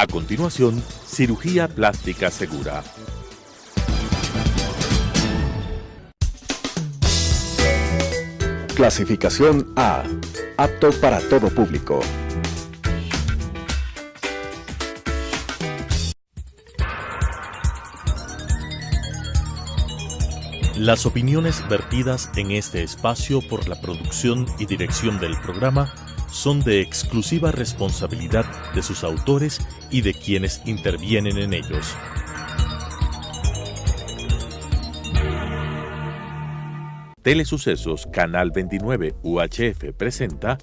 A continuación, cirugía plástica segura. Clasificación A. Apto para todo público. Las opiniones vertidas en este espacio por la producción y dirección del programa son de exclusiva responsabilidad de sus autores y de quienes intervienen en ellos. Telesucesos Canal 29 UHF presenta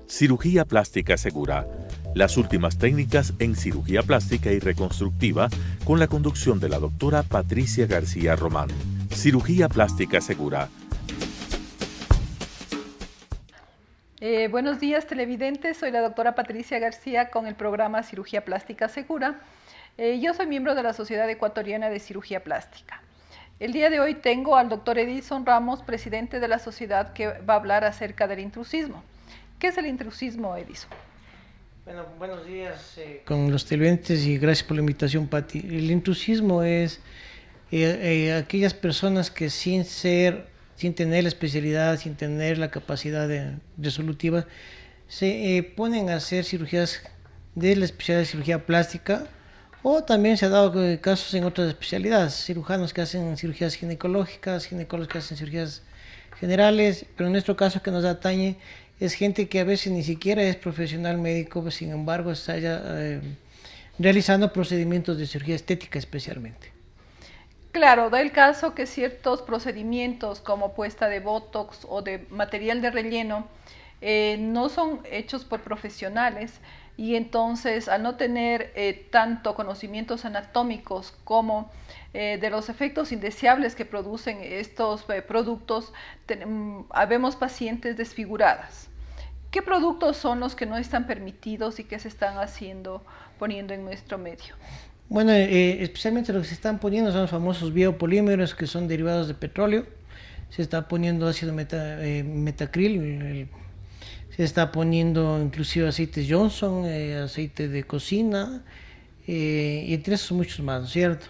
Cirugía Plástica Segura, las últimas técnicas en cirugía plástica y reconstructiva, con la conducción de la doctora Patricia García Román. Cirugía Plástica Segura. Buenos días, televidentes. Soy la doctora Patricia García con el programa Cirugía Plástica Segura. Yo soy miembro de la Sociedad Ecuatoriana de Cirugía Plástica. El día de hoy tengo al doctor Edison Ramos, presidente de la sociedad, que va a hablar acerca del intrusismo. ¿Qué es el intrusismo, Edison? Bueno, buenos días con los televidentes y gracias por la invitación, Pati. El intrusismo es aquellas personas que sin tener la especialidad, sin tener la capacidad resolutiva, se ponen a hacer cirugías de la especialidad de cirugía plástica, o también se ha dado casos en otras especialidades, cirujanos que hacen cirugías ginecológicas, ginecólogos que hacen cirugías generales, pero en nuestro caso que nos atañe es gente que a veces ni siquiera es profesional médico, pues, sin embargo está ya realizando procedimientos de cirugía estética especialmente. Claro, da el caso que ciertos procedimientos como puesta de botox o de material de relleno no son hechos por profesionales, y entonces al no tener tanto conocimientos anatómicos como de los efectos indeseables que producen estos productos, vemos pacientes desfiguradas. ¿Qué productos son los que no están permitidos y que se están poniendo en nuestro medio? Bueno, especialmente lo que se están poniendo son los famosos biopolímeros, que son derivados de petróleo. Se está poniendo ácido metacril, se está poniendo inclusive aceites Johnson, aceite de cocina, y entre esos muchos más, ¿no es cierto?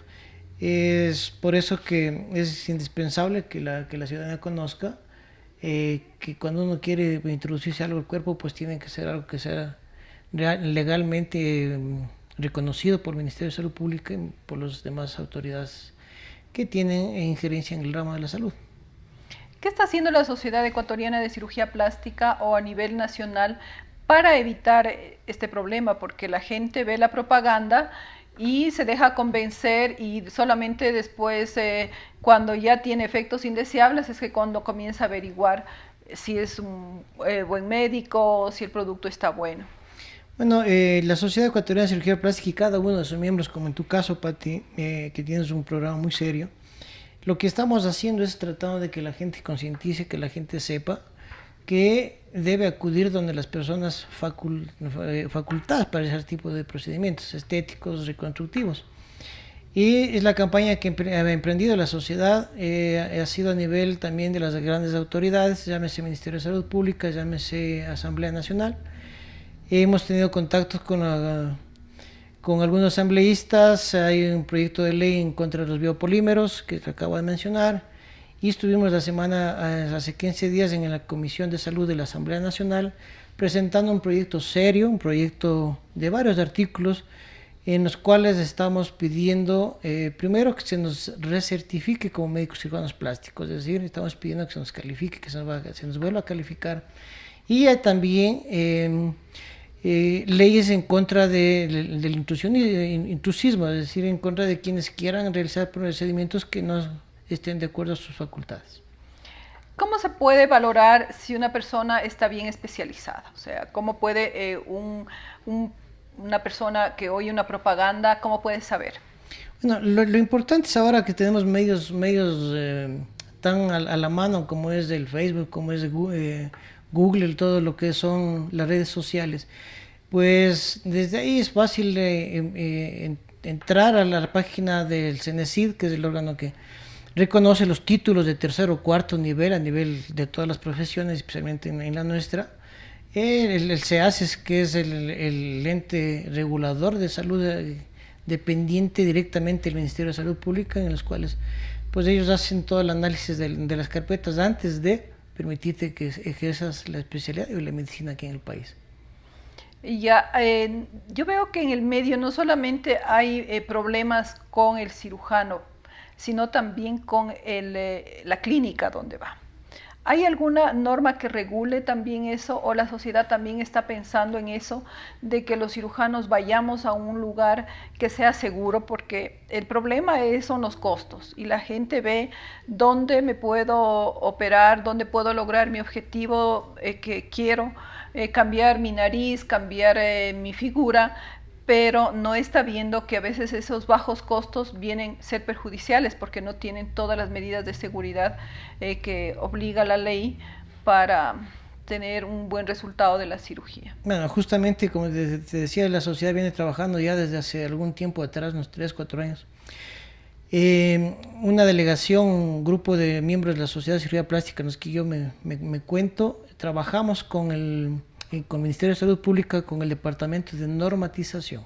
Es por eso que es indispensable que la ciudadanía conozca que cuando uno quiere introducirse algo al cuerpo, pues tiene que ser algo que sea legalmente reconocido por el Ministerio de Salud Pública y por las demás autoridades que tienen injerencia en el ramo de la salud. ¿Qué está haciendo la Sociedad Ecuatoriana de Cirugía Plástica o a nivel nacional para evitar este problema? Porque la gente ve la propaganda y se deja convencer, y solamente después, cuando ya tiene efectos indeseables, es que cuando comienza a averiguar si es un buen médico o si el producto está bueno. Bueno, la Sociedad Ecuatoriana de Cirugía Plástica y cada uno de sus miembros, como en tu caso, Pati, que tienes un programa muy serio, lo que estamos haciendo es tratando de que la gente concientice, que la gente sepa que debe acudir donde las personas facultadas para ese tipo de procedimientos estéticos, reconstructivos. Y es la campaña que ha emprendido la sociedad, ha sido a nivel también de las grandes autoridades, llámese Ministerio de Salud Pública, llámese Asamblea Nacional. Hemos tenido contactos con algunos asambleístas. Hay un proyecto de ley en contra de los biopolímeros que te acabo de mencionar, y estuvimos hace 15 días en la Comisión de Salud de la Asamblea Nacional presentando un proyecto serio, un proyecto de varios artículos en los cuales estamos pidiendo primero que se nos recertifique como médicos cirujanos plásticos, es decir, estamos pidiendo que se nos califique, que se nos vuelva a calificar, y también leyes en contra del intrusismo, es decir, en contra de quienes quieran realizar procedimientos que no estén de acuerdo a sus facultades. ¿Cómo se puede valorar si una persona está bien especializada? O sea, ¿cómo puede una persona que oye una propaganda, cómo puede saber? Bueno, lo importante es ahora que tenemos medios tan a la mano como es el Facebook, como es Google, todo lo que son las redes sociales, pues desde ahí es fácil entrar a la página del CENESID, que es el órgano que reconoce los títulos de tercer o cuarto nivel a nivel de todas las profesiones, especialmente en la nuestra, El SEACES, que es el ente regulador de salud dependiente directamente del Ministerio de Salud Pública, en los cuales pues ellos hacen todo el análisis de las carpetas antes de permitirte que ejerzas la especialidad y la medicina aquí en el país. Ya, yo veo que en el medio no solamente hay problemas con el cirujano, sino también con la clínica donde va. ¿Hay alguna norma que regule también eso, o la sociedad también está pensando en eso, de que los cirujanos vayamos a un lugar que sea seguro? Porque el problema son los costos, y la gente ve dónde me puedo operar, dónde puedo lograr mi objetivo que quiero, cambiar mi nariz, cambiar mi figura, pero no está viendo que a veces esos bajos costos vienen a ser perjudiciales porque no tienen todas las medidas de seguridad que obliga la ley para tener un buen resultado de la cirugía. Bueno, justamente como te decía, la sociedad viene trabajando ya desde hace algún tiempo atrás, unos 3, 4 años. Una delegación, un grupo de miembros de la Sociedad de Cirugía Plástica, en los que yo me cuento, trabajamos con el Ministerio de Salud Pública, con el Departamento de Normatización.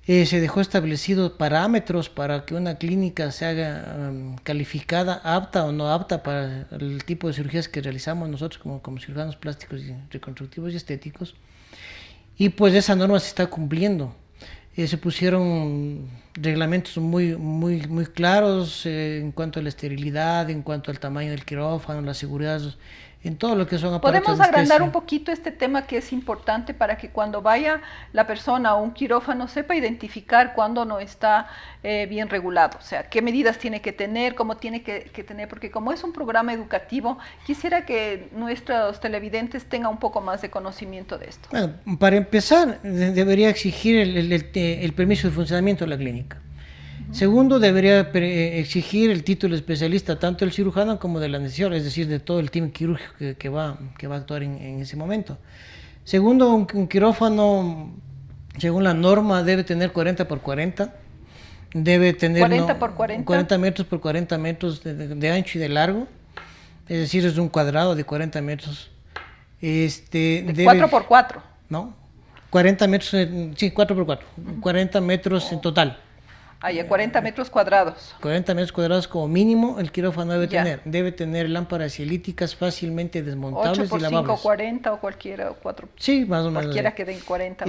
Se dejó establecidos parámetros para que una clínica se haga calificada, apta o no apta para el tipo de cirugías que realizamos nosotros como cirujanos plásticos y reconstructivos y estéticos. Y pues esa norma se está cumpliendo. Se pusieron reglamentos muy claros en cuanto a la esterilidad, en cuanto al tamaño del quirófano, la seguridad, en todo lo que son aparatos. ¿Podemos agrandar un poquito este tema, que es importante para que cuando vaya la persona a un quirófano sepa identificar cuando no está bien regulado? O sea, qué medidas tiene que tener, cómo tiene que tener, porque como es un programa educativo, quisiera que nuestros televidentes tengan un poco más de conocimiento de esto. Bueno, para empezar, debería exigir el permiso de funcionamiento de la clínica. Segundo, debería exigir el título de especialista tanto del cirujano como del anestesiólogo, es decir, de todo el team quirúrgico que va a actuar en ese momento. Segundo, un quirófano, según la norma, debe tener 40 por 40, debe tener 40 por 40. 40 metros por 40 metros de ancho y de largo, es decir, es un cuadrado de 40 metros. De 4 por 4. No, 40 metros, sí, 4 por 4, 40 metros en total. Hay 40 metros cuadrados. 40 metros cuadrados como mínimo el quirófano debe tener. Debe tener lámparas cielíticas fácilmente desmontables 8 por y lavables. 5, 40 o cualquiera, o 4. Sí, más o menos. Cualquiera que den 40.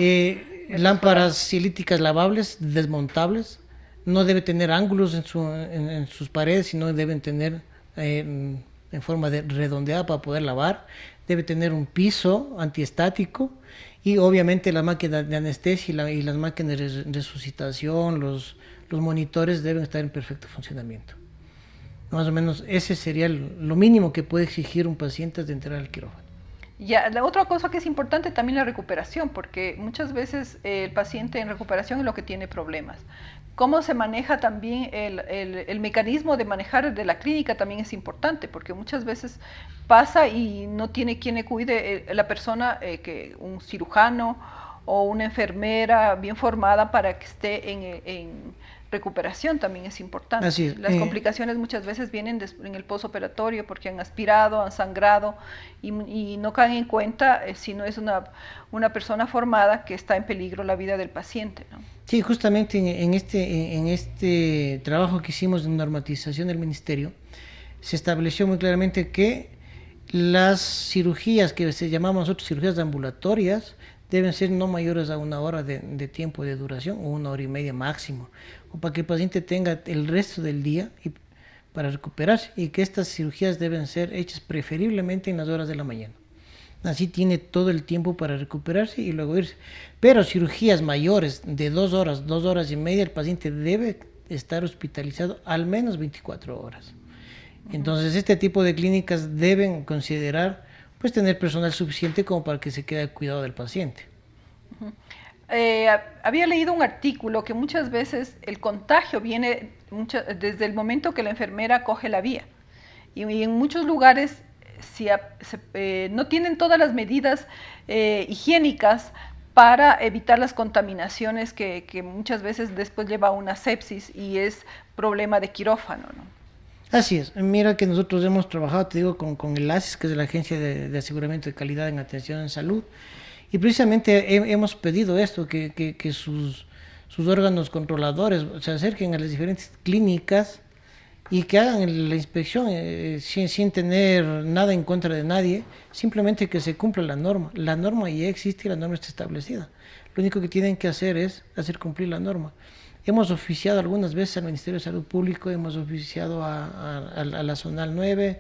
Lámparas cielíticas lavables, desmontables. No debe tener ángulos en sus paredes, sino deben tener en forma de redondeada para poder lavar. Debe tener un piso antiestático y obviamente la máquina de anestesia y las máquinas de resucitación, los monitores deben estar en perfecto funcionamiento. Más o menos ese sería lo mínimo que puede exigir un paciente antes de entrar al quirófano. Ya, la otra cosa que es importante también la recuperación, porque muchas veces el paciente en recuperación es lo que tiene problemas. Cómo se maneja también el mecanismo de manejar de la clínica también es importante, porque muchas veces pasa y no tiene quien le cuide la persona, que un cirujano o una enfermera bien formada para que esté en recuperación también es importante. Así es. Las complicaciones muchas veces vienen en el postoperatorio porque han aspirado, han sangrado y no caen en cuenta si no es una persona formada, que está en peligro la vida del paciente, ¿no? Sí, justamente en este trabajo que hicimos de normatización del Ministerio, se estableció muy claramente que las cirugías que se llamamos nosotros cirugías ambulatorias deben ser no mayores a 1 hora de tiempo de duración, o 1 hora y media máximo, o para que el paciente tenga el resto del día para recuperarse, y que estas cirugías deben ser hechas preferiblemente en las horas de la mañana. Así tiene todo el tiempo para recuperarse y luego irse. Pero cirugías mayores de 2 horas, 2 horas y media, el paciente debe estar hospitalizado al menos 24 horas. Entonces este tipo de clínicas deben considerar pues tener personal suficiente como para que se quede al cuidado del paciente. Había leído un artículo que muchas veces el contagio viene desde el momento que la enfermera coge la vía, y en muchos lugares no tienen todas las medidas higiénicas para evitar las contaminaciones que muchas veces después lleva a una sepsis y es problema de quirófano, ¿no? Así es. Mira que nosotros hemos trabajado, te digo, con el ASIS, que es la Agencia de Aseguramiento de Calidad en Atención en Salud, y precisamente hemos pedido esto, que sus órganos controladores se acerquen a las diferentes clínicas y que hagan la inspección sin tener nada en contra de nadie, simplemente que se cumpla la norma. La norma ya existe y la norma está establecida. Lo único que tienen que hacer es hacer cumplir la norma. Hemos oficiado algunas veces al Ministerio de Salud Pública, hemos oficiado a la Zonal 9,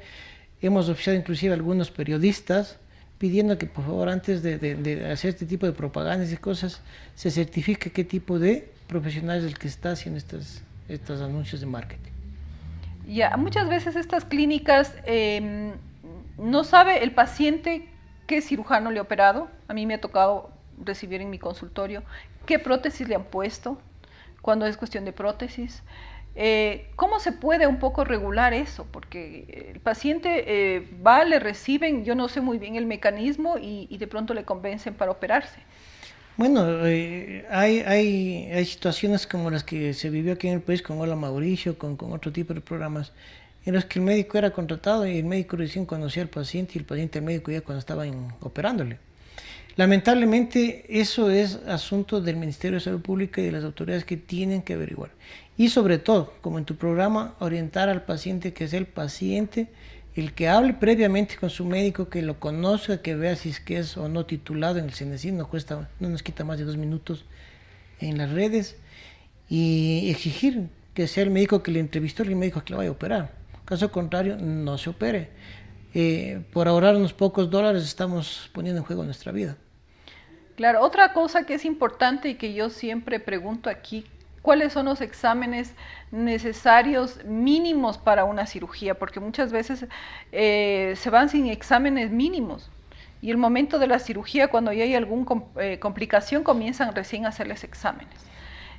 hemos oficiado inclusive a algunos periodistas, pidiendo que por favor antes de hacer este tipo de propagandas y cosas, se certifique qué tipo de profesional es el que está haciendo estos anuncios de marketing. Ya, muchas veces estas clínicas no sabe el paciente qué cirujano le ha operado. A mí me ha tocado recibir en mi consultorio qué prótesis le han puesto, cuando es cuestión de prótesis. ¿Cómo se puede un poco regular eso? Porque el paciente va, le reciben, yo no sé muy bien el mecanismo y de pronto le convencen para operarse. Bueno, hay situaciones como las que se vivió aquí en el país con Hola Mauricio, con otro tipo de programas, en los que el médico era contratado y el médico recién conocía al paciente y el paciente al médico ya cuando estaban operándole. Lamentablemente eso es asunto del Ministerio de Salud Pública y de las autoridades que tienen que averiguar. Y sobre todo, como en tu programa, orientar al paciente, que sea el paciente el que hable previamente con su médico, que lo conozca, que vea si es que es o no titulado en el CENESID, no nos quita más de 2 minutos en las redes, y exigir que sea el médico que le entrevistó el médico que le vaya a operar. Caso contrario, no se opere. Por ahorrar unos pocos dólares estamos poniendo en juego nuestra vida. Claro, otra cosa que es importante y que yo siempre pregunto aquí, ¿cuáles son los exámenes necesarios mínimos para una cirugía? Porque muchas veces se van sin exámenes mínimos y el momento de la cirugía, cuando ya hay alguna complicación, comienzan recién a hacerles exámenes.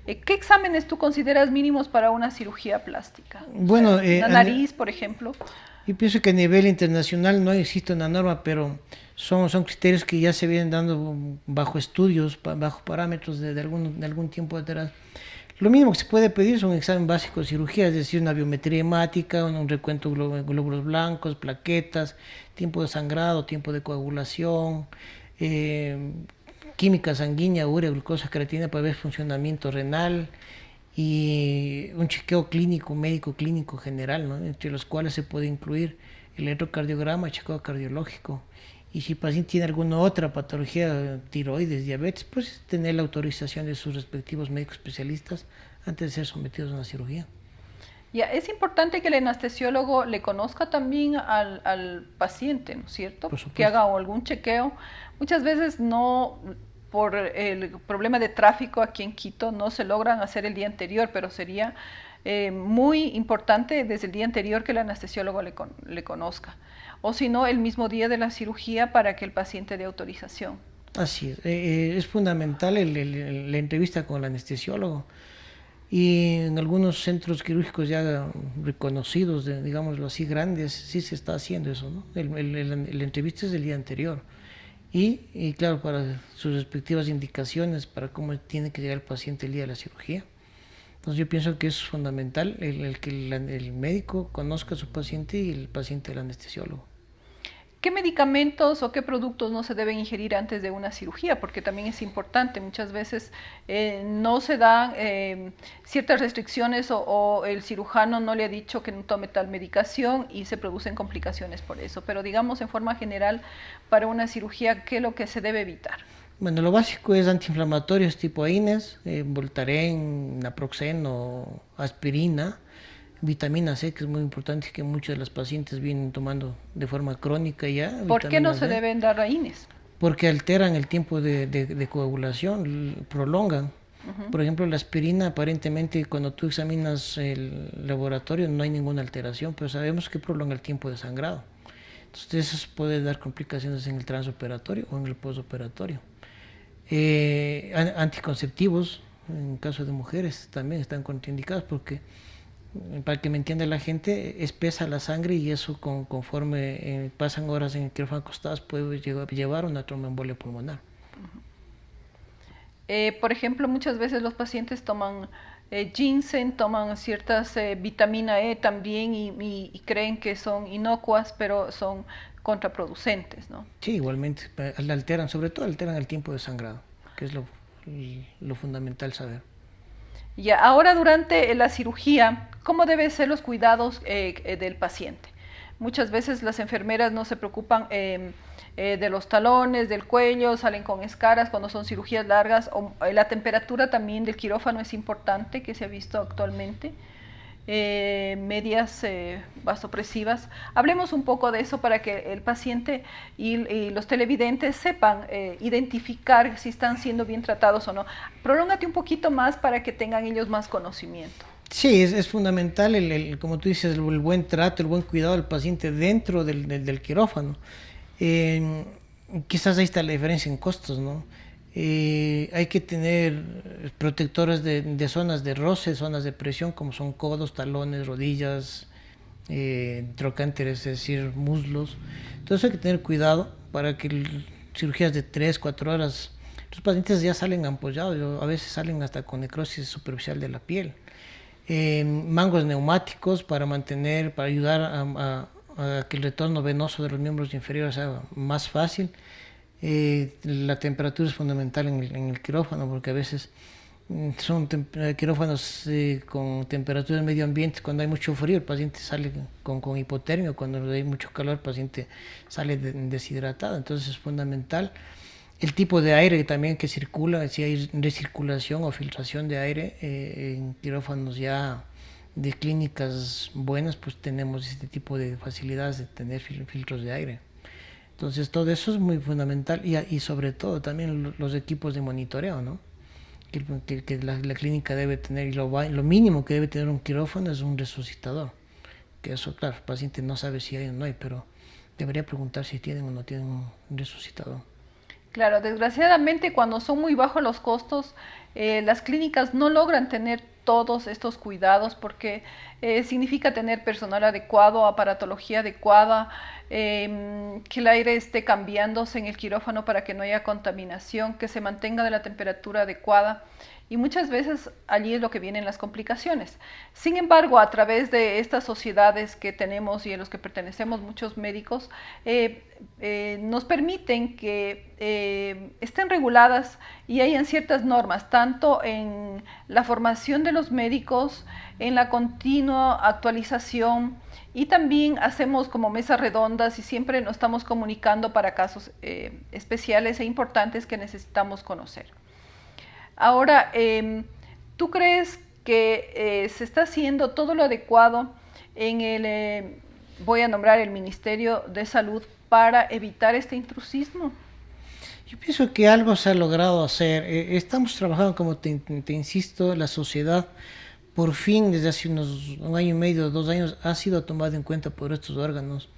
¿Qué exámenes tú consideras mínimos para una cirugía plástica? Bueno, la nariz, por ejemplo. Yo pienso que a nivel internacional no existe una norma, pero son criterios que ya se vienen dando bajo estudios, bajo parámetros de algún tiempo atrás. Lo mínimo que se puede pedir es un examen básico de cirugía, es decir, una biometría hemática, un recuento de glóbulos blancos, plaquetas, tiempo de sangrado, tiempo de coagulación, química sanguínea, urea, glucosa, creatinina para ver funcionamiento renal y un chequeo clínico, médico clínico general, ¿no? Entre los cuales se puede incluir el electrocardiograma, chequeo cardiológico. Y si el paciente tiene alguna otra patología, tiroides, diabetes, pues tener la autorización de sus respectivos médicos especialistas antes de ser sometidos a una cirugía. Ya, es importante que el anestesiólogo le conozca también al paciente, ¿no es cierto? Por supuesto. Que haga algún chequeo. Muchas veces no, por el problema de tráfico aquí en Quito, no se logran hacer el día anterior, pero sería muy importante desde el día anterior que el anestesiólogo le conozca. O si no, el mismo día de la cirugía para que el paciente dé autorización. Así es fundamental la entrevista con el anestesiólogo. Y en algunos centros quirúrgicos ya reconocidos, digámoslo así, grandes, sí se está haciendo eso, ¿no? La entrevista es el día anterior. Y claro, para sus respectivas indicaciones, para cómo tiene que llegar el paciente el día de la cirugía. Entonces yo pienso que es fundamental el que el médico conozca a su paciente y el paciente el anestesiólogo. ¿Qué medicamentos o qué productos no se deben ingerir antes de una cirugía? Porque también es importante, muchas veces no se dan ciertas restricciones o el cirujano no le ha dicho que no tome tal medicación y se producen complicaciones por eso. Pero digamos en forma general, para una cirugía, ¿qué es lo que se debe evitar? Bueno, lo básico es antiinflamatorios tipo AINES, Voltaren, Naproxeno, aspirina, vitamina C, que es muy importante, que muchos de los pacientes vienen tomando de forma crónica ya. ¿Por qué no se deben dar AINES? Porque alteran el tiempo de coagulación, prolongan. Por ejemplo, la aspirina, aparentemente, cuando tú examinas el laboratorio no hay ninguna alteración, pero sabemos que prolonga el tiempo de sangrado. Entonces, eso puede dar complicaciones en el transoperatorio o en el postoperatorio. Anticonceptivos, en caso de mujeres, también están contraindicados porque, para que me entienda la gente, espesa la sangre y eso conforme pasan horas en el quirófano acostadas puede llevar una tromboembolia pulmonar. Por ejemplo, muchas veces los pacientes toman ginseng, toman ciertas vitamina E también y creen que son inocuas, pero son contraproducentes, ¿no? Sí, igualmente, alteran, sobre todo alteran el tiempo de sangrado, que es lo fundamental saber. Ya, ahora durante la cirugía, ¿cómo deben ser los cuidados del paciente? Muchas veces las enfermeras no se preocupan de los talones, del cuello, salen con escaras cuando son cirugías largas. La temperatura también del quirófano es importante, que se ha visto actualmente. Medias vasopresivas. Hablemos un poco de eso para que el paciente y los televidentes sepan identificar si están siendo bien tratados o no. Prolóngate un poquito más para que tengan ellos más conocimiento. Sí, es fundamental, como tú dices, el buen trato, el buen cuidado del paciente dentro del quirófano. Quizás ahí está la diferencia en costos, ¿no? Hay que tener protectores de zonas de roce, zonas de presión, como son codos, talones, rodillas, trocánteres, es decir, muslos. Entonces hay que tener cuidado para que cirugías de 3, 4 horas, los pacientes ya salen ampollados, a veces salen hasta con necrosis superficial de la piel. Mangos neumáticos para ayudar a que el retorno venoso de los miembros inferiores sea más fácil. La temperatura es fundamental en el quirófano, porque a veces son quirófanos con temperaturas medio ambiente. Cuando hay mucho frío el paciente sale con hipotermia, cuando hay mucho calor el paciente sale deshidratado. Entonces es fundamental el tipo de aire también que circula, si hay recirculación o filtración de aire. En quirófanos ya de clínicas buenas, pues tenemos este tipo de facilidades de tener filtros de aire. Entonces todo eso es muy fundamental y sobre todo también los equipos de monitoreo, ¿no? Que la clínica debe tener, y lo mínimo que debe tener un quirófano es un resucitador. Que eso, claro, el paciente no sabe si hay o no hay, pero debería preguntar si tienen o no tienen un resucitador. Claro, desgraciadamente cuando son muy bajos los costos, las clínicas no logran tener todos estos cuidados porque significa tener personal adecuado, aparatología adecuada, que el aire esté cambiándose en el quirófano para que no haya contaminación, que se mantenga de la temperatura adecuada. Y muchas veces allí es lo que vienen las complicaciones. Sin embargo, a través de estas sociedades que tenemos y en los que pertenecemos muchos médicos, nos permiten que estén reguladas y hayan ciertas normas, tanto en la formación de los médicos, en la continua actualización, y también hacemos como mesas redondas y siempre nos estamos comunicando para casos especiales e importantes que necesitamos conocer. Ahora, ¿tú crees que se está haciendo todo lo adecuado en voy a nombrar el Ministerio de Salud para evitar este intrusismo? Yo pienso que algo se ha logrado hacer. Estamos trabajando, como te insisto, la sociedad por fin desde hace un año y medio, 2 años, ha sido tomada en cuenta por estos órganos.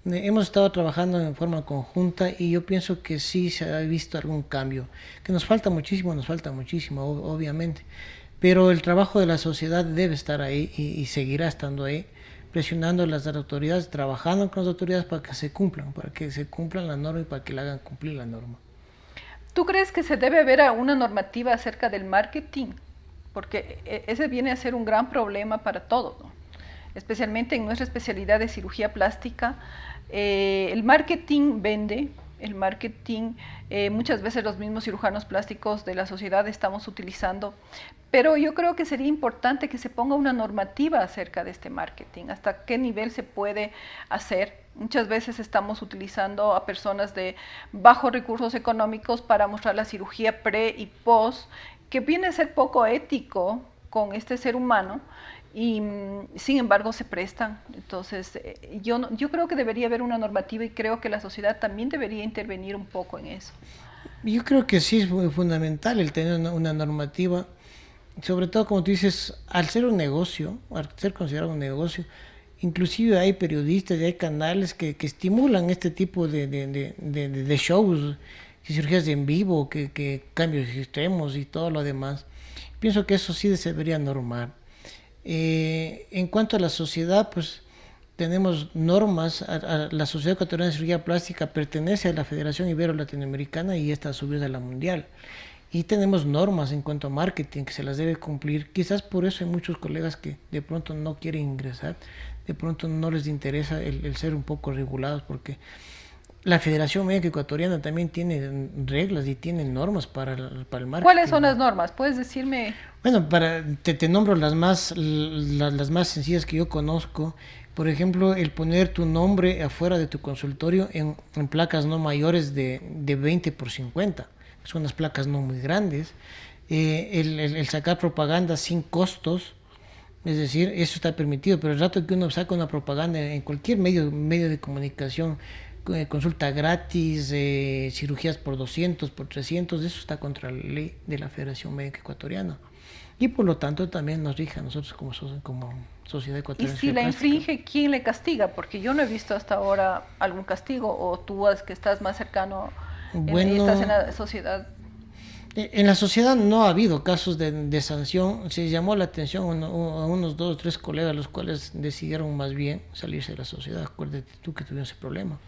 Hemos estado trabajando en forma conjunta y yo pienso que sí se ha visto algún cambio, que nos falta muchísimo, obviamente, pero el trabajo de la sociedad debe estar ahí y seguirá estando ahí, presionando a las autoridades, trabajando con las autoridades para que se cumplan la norma y para que la hagan cumplir la norma. ¿Tú crees que se debe ver una normativa acerca del marketing? Porque ese viene a ser un gran problema para todos, ¿no? Especialmente en nuestra especialidad de cirugía plástica. El marketing vende, el marketing muchas veces los mismos cirujanos plásticos de la sociedad estamos utilizando, pero yo creo que sería importante que se ponga una normativa acerca de este marketing, hasta qué nivel se puede hacer. Muchas veces estamos utilizando a personas de bajos recursos económicos para mostrar la cirugía pre y post, que viene a ser poco ético con este ser humano, y sin embargo se prestan. Entonces yo creo que debería haber una normativa y creo que la sociedad también debería intervenir un poco en eso. Yo creo que sí es muy fundamental el tener una normativa, sobre todo como tú dices, al ser un negocio, al ser considerado un negocio, inclusive hay periodistas y hay canales que estimulan este tipo de shows, cirugías en vivo, que cambios extremos y todo lo demás. Pienso que eso sí se debería normar. En cuanto a la sociedad, pues tenemos normas. La Sociedad Ecuatoriana de Cirugía Plástica pertenece a la Federación Ibero-Latinoamericana y esta a su vez a la mundial. Y tenemos normas en cuanto a marketing que se las debe cumplir. Quizás por eso hay muchos colegas que de pronto no quieren ingresar, de pronto no les interesa el ser un poco regulados, porque la Federación Médica Ecuatoriana también tiene reglas y tiene normas para el marketing. ¿Cuáles son las normas? ¿Puedes decirme? Bueno, te nombro las más sencillas que yo conozco. Por ejemplo, el poner tu nombre afuera de tu consultorio en placas no mayores de 20 por 50. Son unas placas no muy grandes. El sacar propaganda sin costos, es decir, eso está permitido, pero el rato que uno saca una propaganda en cualquier medio de comunicación, consulta gratis, cirugías por 200, por 300, eso está contra la ley de la Federación Médica Ecuatoriana. Y por lo tanto también nos rige a nosotros como Sociedad Ecuatoriana. Y si la infringe, ¿quién le castiga? Porque yo no he visto hasta ahora algún castigo, o tú que estás más cercano, estás en la sociedad. En la sociedad no ha habido casos de sanción. Se llamó la atención a unos 2 o 3 colegas, los cuales decidieron más bien salirse de la sociedad. Acuérdate tú que tuvieron ese problema.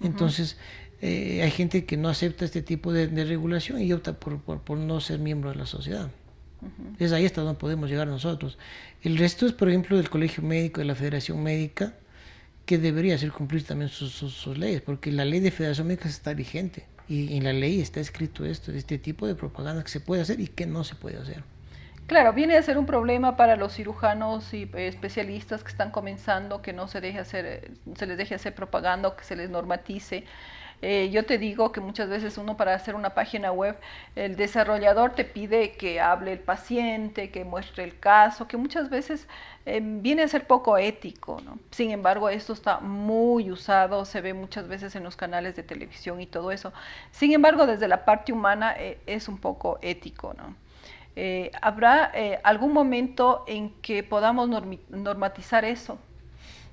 Entonces, hay gente que no acepta este tipo de regulación y opta por no ser miembro de la sociedad. Es ahí hasta donde podemos llegar nosotros. El resto es, por ejemplo, del Colegio Médico, de la Federación Médica, que debería hacer cumplir también sus leyes, porque la ley de Federación Médica está vigente y en la ley está escrito este tipo de propaganda que se puede hacer y que no se puede hacer. Claro, viene a ser un problema para los cirujanos y especialistas que están comenzando, que no se les deje hacer propaganda o que se les normatice. Yo te digo que muchas veces uno, para hacer una página web, el desarrollador te pide que hable el paciente, que muestre el caso, que muchas veces viene a ser poco ético, ¿no? Sin embargo, esto está muy usado, se ve muchas veces en los canales de televisión y todo eso. Sin embargo, desde la parte humana es un poco ético, ¿no? ¿Habrá algún momento en que podamos normatizar eso?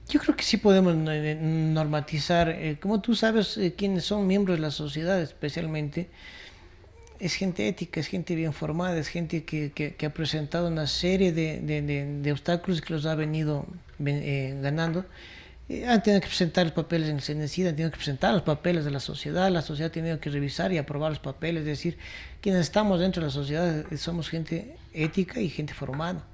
Yo creo que sí podemos normatizar. Como tú sabes, quienes son miembros de la sociedad especialmente, es gente ética, es gente bien formada, es gente que ha presentado una serie de obstáculos que los ha venido ganando. Han tenido que presentar los papeles en el CENESID, han tenido que presentar los papeles de la sociedad ha tenido que revisar y aprobar los papeles, es decir, quienes estamos dentro de la sociedad somos gente ética y gente formada,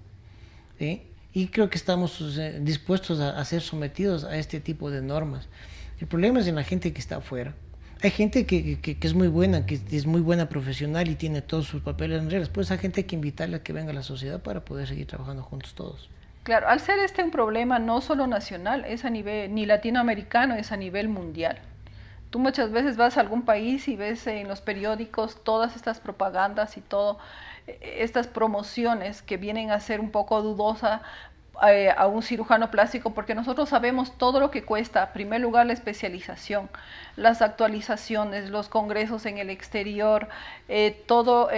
¿sí? Y creo que estamos dispuestos a ser sometidos a este tipo de normas. El problema es en la gente que está afuera. Hay gente que es muy buena, que es muy buena profesional y tiene todos sus papeles en reglas, pues hay gente que invitarle a que venga a la sociedad para poder seguir trabajando juntos todos. Claro, al ser un problema no solo nacional, es a nivel ni latinoamericano, es a nivel mundial. Tú muchas veces vas a algún país y ves en los periódicos todas estas propagandas y todo, estas promociones que vienen a ser un poco dudosa a un cirujano plástico, porque nosotros sabemos todo lo que cuesta, en primer lugar la especialización, las actualizaciones, los congresos en el exterior, todo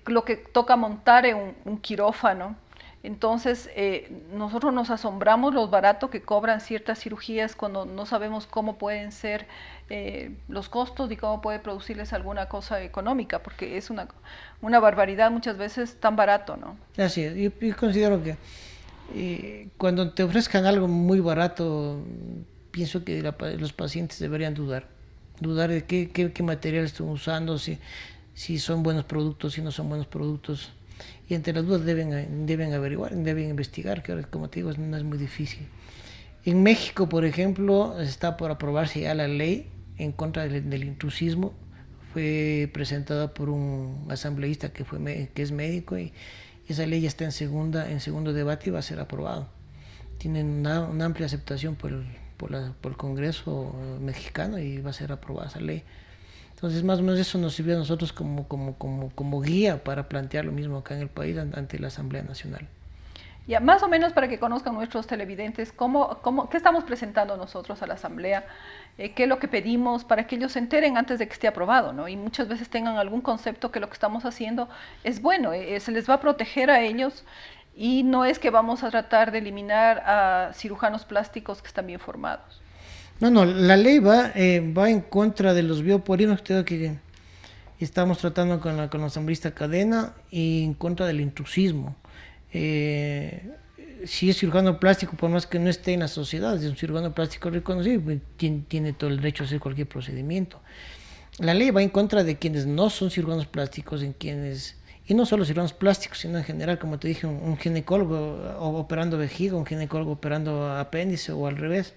lo que toca montar en un quirófano. Entonces, nosotros nos asombramos lo barato que cobran ciertas cirugías cuando no sabemos cómo pueden ser los costos y cómo puede producirles alguna cosa económica, porque es una barbaridad muchas veces tan barato, ¿no? Así es, yo considero que cuando te ofrezcan algo muy barato, pienso que los pacientes deberían dudar de qué material están usando, si son buenos productos, si no son buenos productos. Y entre las dudas deben averiguar, deben investigar, que ahora, como te digo, no es muy difícil. En México, por ejemplo, está por aprobarse ya la ley en contra del intrusismo. Fue presentada por un asambleísta que es médico y esa ley ya está en segundo debate y va a ser aprobado. Tienen una amplia aceptación por el Congreso mexicano y va a ser aprobada esa ley. Entonces, más o menos eso nos sirvió a nosotros como guía para plantear lo mismo acá en el país ante la Asamblea Nacional. Ya, más o menos para que conozcan nuestros televidentes, ¿qué estamos presentando nosotros a la Asamblea? ¿Qué es lo que pedimos para que ellos se enteren antes de que esté aprobado, ¿no? Y muchas veces tengan algún concepto que lo que estamos haciendo es bueno, se les va a proteger a ellos y no es que vamos a tratar de eliminar a cirujanos plásticos que están bien formados. No, la ley va en contra de los bioporinos que estamos tratando con la asambleísta Cadena y en contra del intrusismo. Si es cirujano plástico, por más que no esté en la sociedad, es un cirujano plástico reconocido, pues tiene todo el derecho a hacer cualquier procedimiento. La ley va en contra de quienes no son cirujanos plásticos, y no solo cirujanos plásticos, sino en general, como te dije, un ginecólogo operando vejiga, un ginecólogo operando apéndice o al revés.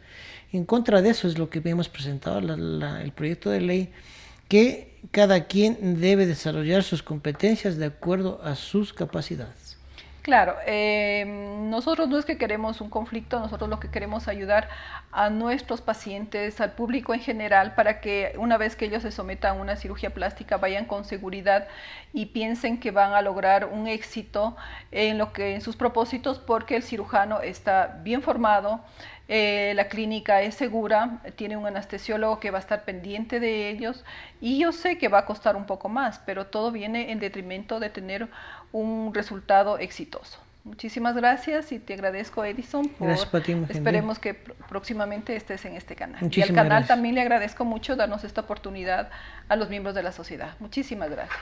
En contra de eso es lo que hemos presentado, el proyecto de ley, que cada quien debe desarrollar sus competencias de acuerdo a sus capacidades. Claro, nosotros no es que queremos un conflicto, nosotros lo que queremos es ayudar a nuestros pacientes, al público en general, para que una vez que ellos se sometan a una cirugía plástica vayan con seguridad y piensen que van a lograr un éxito en sus propósitos, porque el cirujano está bien formado, la clínica es segura, tiene un anestesiólogo que va a estar pendiente de ellos, y yo sé que va a costar un poco más, pero todo viene en detrimento de tener un resultado exitoso. Muchísimas gracias y te agradezco, Edison, gracias, Pati, esperemos que próximamente estés en este canal. Muchísimas y al canal gracias. También le agradezco mucho darnos esta oportunidad a los miembros de la sociedad. Muchísimas gracias.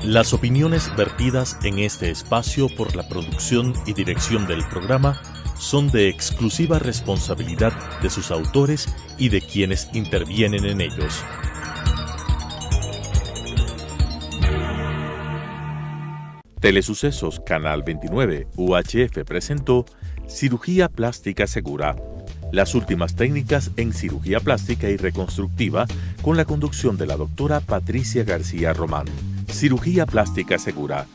Las opiniones vertidas en este espacio por la producción y dirección del programa son de exclusiva responsabilidad de sus autores y de quienes intervienen en ellos. Telesucesos Canal 29 UHF presentó Cirugía Plástica Segura. Las últimas técnicas en cirugía plástica y reconstructiva con la conducción de la doctora Patricia García Román. Cirugía Plástica Segura.